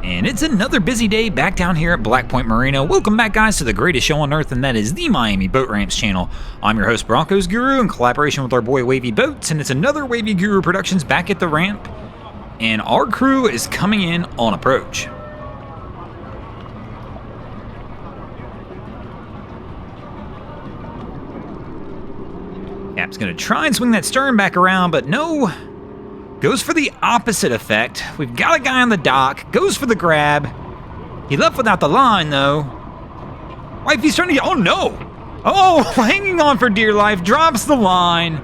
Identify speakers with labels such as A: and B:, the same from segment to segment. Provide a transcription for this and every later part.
A: And it's another busy day back down here at Point Marina. Welcome back, guys, to the greatest show on earth, and that is the Miami Boat Ramps channel. I'm your host, Broncos Guru, in collaboration with our boy Wavy Boats, and it's another Wavy Guru Productions back at the ramp. And our crew is coming in on approach. Cap's gonna try and swing that stern back around, but no. Goes for the opposite effect. We've got a guy on the dock. Goes for the grab. He left without the line, though. Wifey's trying to get... Oh, no! Oh, hanging on for dear life. Drops the line.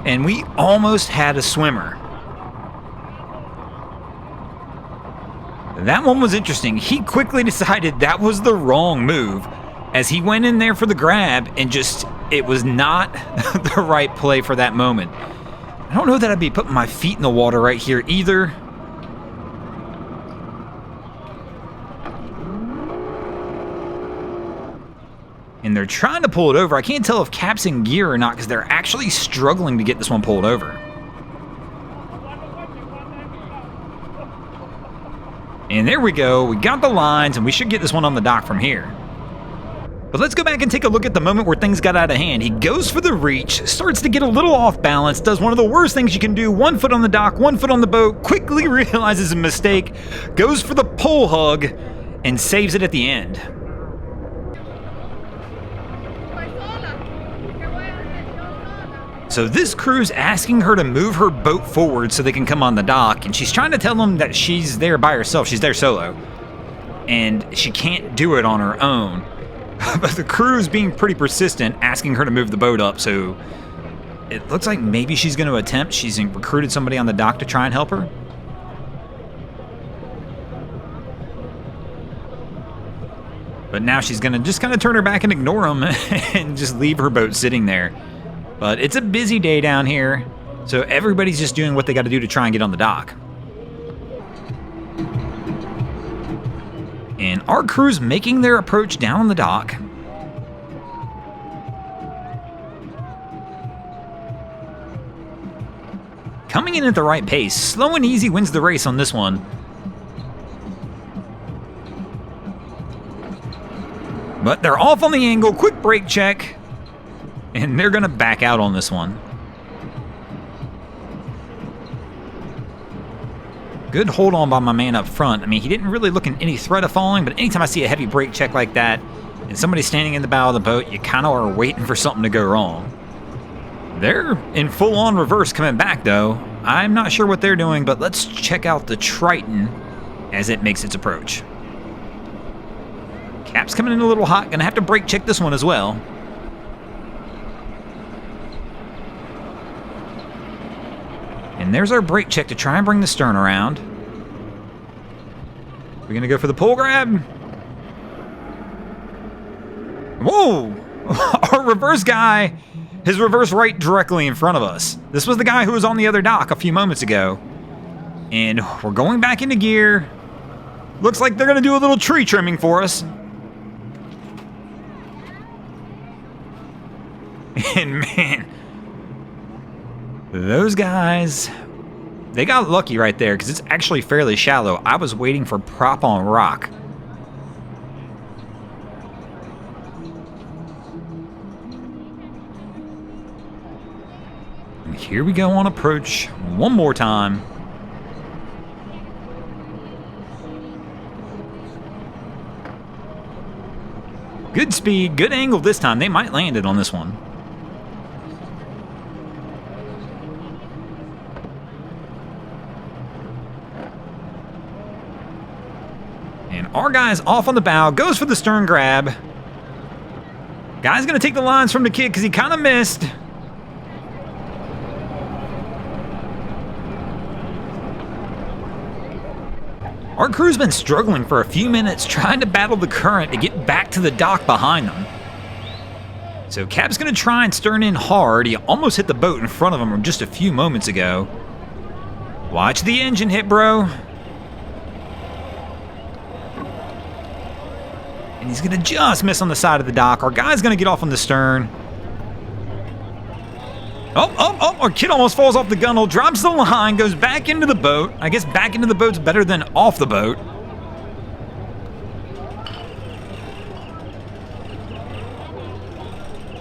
A: And we almost had a swimmer. That one was interesting. He quickly decided that was the wrong move, as he went in there for the grab and just... It was not the right play for that moment. I don't know that I'd be putting my feet in the water right here either. And they're trying to pull it over. I can't tell if Cap's in gear or not because they're actually struggling to get this one pulled over. And there we go. We got the lines and we should get this one on the dock from here. But let's go back and take a look at the moment where things got out of hand. He goes for the reach, starts to get a little off balance, does one of the worst things you can do, 1 foot on the dock, 1 foot on the boat, quickly realizes a mistake, goes for the pole hug, and saves it at the end. So this crew's asking her to move her boat forward so they can come on the dock, and she's trying to tell them that she's there by herself, she's there solo, and she can't do it on her own. But the crew's being pretty persistent, asking her to move the boat up, so it looks like maybe she's going to attempt. She's recruited somebody on the dock to try and help her. But now she's going to just kind of turn her back and ignore them and just leave her boat sitting there. But it's a busy day down here, so everybody's just doing what they got to do to try and get on the dock. And our crew's making their approach down on the dock. Coming in at the right pace. Slow and easy wins the race on this one. But they're off on the angle. Quick brake check. And they're going to back out on this one. Good hold on by my man up front. I mean, he didn't really look in any threat of falling, but anytime I see a heavy brake check like that and somebody's standing in the bow of the boat, you kind of are waiting for something to go wrong. They're in full-on reverse coming back, though. I'm not sure what they're doing, but let's check out the Triton as it makes its approach. Cap's coming in a little hot. Gonna have to brake check this one as well. And there's our brake check to try and bring the stern around. We're going to go for the pole grab. Whoa! Our reverse guy has reversed right directly in front of us. This was the guy who was on the other dock a few moments ago. And we're going back into gear. Looks like they're going to do a little tree trimming for us. And man... Those guys, they got lucky right there because it's actually fairly shallow. I was waiting for prop on rock. And here we go on approach one more time. Good speed, good angle this time. They might land it on this one. And our guy's off on the bow, goes for the stern grab. Guy's going to take the lines from the kid because he kind of missed. Our crew's been struggling for a few minutes trying to battle the current to get back to the dock behind them. So Cap's going to try and stern in hard. He almost hit the boat in front of him just a few moments ago. Watch the engine hit, bro. And he's going to just miss on the side of the dock. Our guy's going to get off on the stern. Our kid almost falls off the gunnel, drops the line, goes back into the boat. I guess back into the boat's better than off the boat.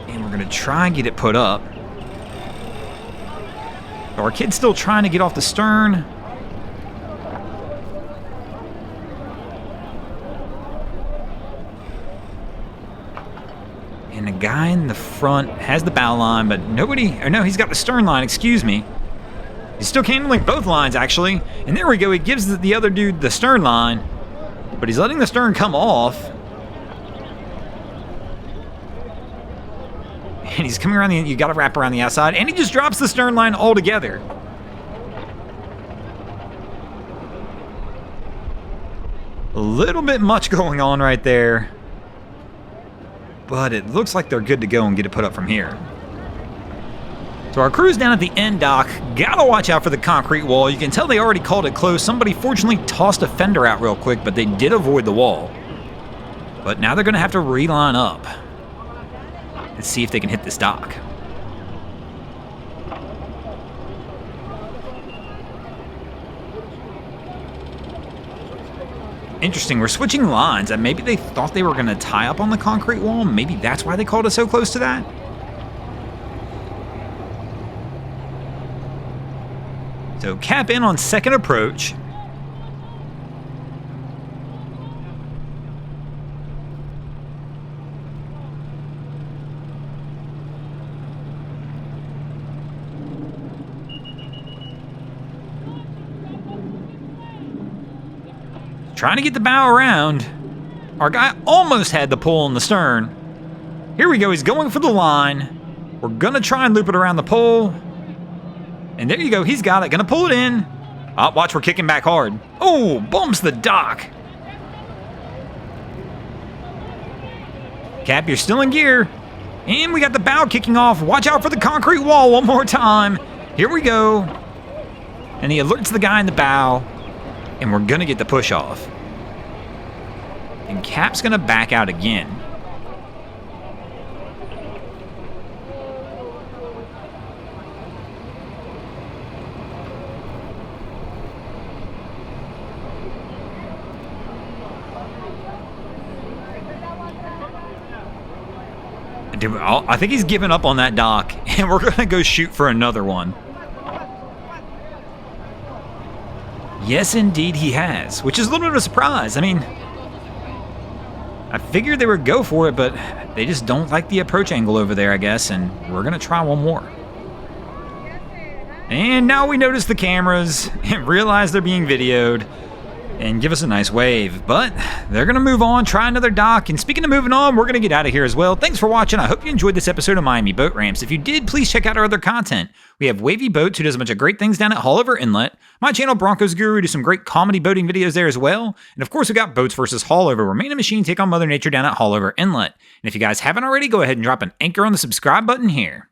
A: And we're going to try and get it put up. So our kid's still trying to get off the stern. And the guy in the front has the bow line, but nobody... Oh, no, he's got the stern line, excuse me. He's still handling both lines, actually. And there we go, he gives the other dude the stern line, but he's letting the stern come off. And he's coming around the... You got to wrap around the outside, and he just drops the stern line altogether. A little bit much going on right there. But it looks like they're good to go and get it put up from here. So our crew's down at the end dock. Gotta watch out for the concrete wall. You can tell they already called it close. Somebody fortunately tossed a fender out real quick, but they did avoid the wall. But now they're gonna have to reline up. Let's see if they can hit this dock. Interesting, we're switching lines. Maybe they thought they were going to tie up on the concrete wall. Maybe that's why they called us so close to that. So cap in on second approach. Trying to get the bow around. Our guy almost had the pull on the stern. Here we go, he's going for the line. We're gonna try and loop it around the pole. And there you go, he's got it, gonna pull it in. Oh, watch, we're kicking back hard. Oh, bumps the dock. Cap, you're still in gear. And we got the bow kicking off. Watch out for the concrete wall one more time. Here we go. And he alerts the guy in the bow. And we're gonna get the push off. And Cap's gonna back out again. I think he's given up on that dock, and we're gonna go shoot for another one. Yes, indeed he has, which is a little bit of a surprise. I mean, I figured they would go for it, but they just don't like the approach angle over there, I guess, and we're going to try one more. And now we notice the cameras and realize they're being videoed and give us a nice wave. But they're going to move on, try another dock. And speaking of moving on, we're going to get out of here as well. Thanks for watching. I hope you enjoyed this episode of Miami Boat Ramps. If you did, please check out our other content. We have Wavy Boats, who does a bunch of great things down at Haulover Inlet. My channel, Broncos Guru, do some great comedy boating videos there as well. And of course, we got Boats vs. Haulover, where man and machine take on Mother Nature down at Haulover Inlet. And if you guys haven't already, go ahead and drop an anchor on the subscribe button here.